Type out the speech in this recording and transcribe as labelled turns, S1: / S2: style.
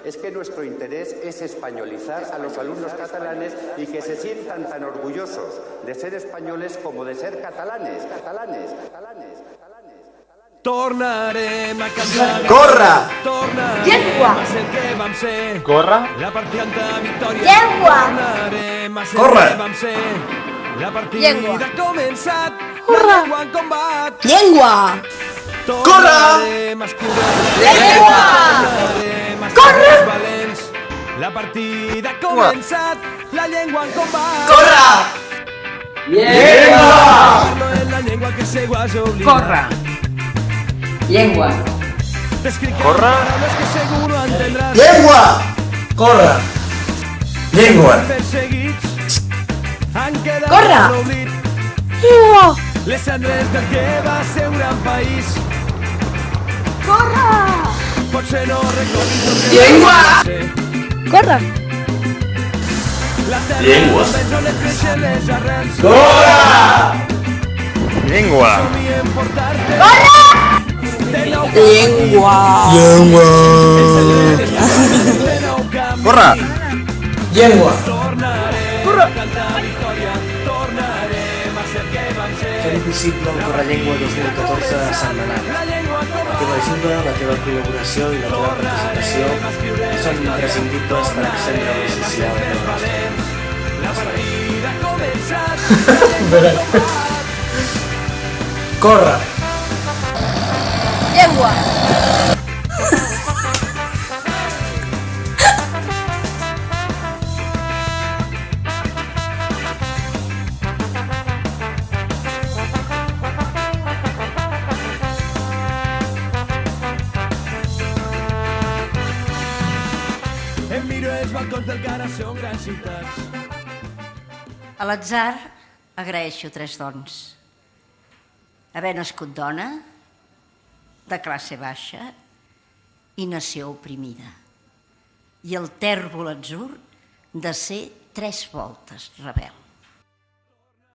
S1: es que nuestro interés es españolizar a los alumnos catalanes y que se sientan tan orgullosos de ser españoles como de ser catalanes.
S2: Tornarem a cantar.
S3: Corre!
S4: Llengua!
S2: A ser que vam ser.
S3: Corre!
S2: La partida de victòria.
S4: Llengua!
S2: Tornarem a ser
S3: Corre!
S2: que vam ser. La partida
S4: Llengua!
S2: ha començat.
S4: Corre!
S2: La llengua en combat.
S4: Llengua!
S2: Tornarem a escriure.
S4: Llengua!
S2: Tornarem a ser
S4: Corre!
S2: més valents. La partida ha començat. La llengua en combat.
S3: Corre!
S2: Parlo en la llengua que se guas oblida.
S4: Corre! Llengua!
S2: T'escric
S3: Corre!
S2: paraules que seguro entendràs.
S3: Llengua! Corre! Llengua!
S2: Perseguits han quedat
S4: Corre!
S2: en l'oblit.
S4: Llengua!
S2: Les cendres del que va ser un gran país.
S4: Corre!
S2: Potser no recordis el que
S4: Llengua!
S2: va ser.
S4: Corre!
S2: La terra
S3: Llengua!
S2: només on et creixen les arrels.
S3: Corre! Llengua!
S2: Somiem portar-te
S4: Corre!
S2: de nou
S4: Llengua!
S3: Llengua!
S2: de nou camp.
S3: Corre! Llengua!
S2: Tornarem a cantar victòria. Tornarem a ser que vam ser.
S5: Fem possible el Correllengua 2014 a Sant Manat.
S2: La llengua com
S5: La teva ajuda, la teva col·laboració i la teva participació són imprescindibles per extendre l'ús social del nostre país.
S2: la partida ha començat.
S3: Corre!
S4: Llengua!
S2: Em miro els balcons del Cara, són grans ciutats.
S6: A l'atzar agraeixo 3 dons. Haver nascut dona, de classe baixa i nació oprimida. I el tèrbol atzur de ser 3 voltes rebel.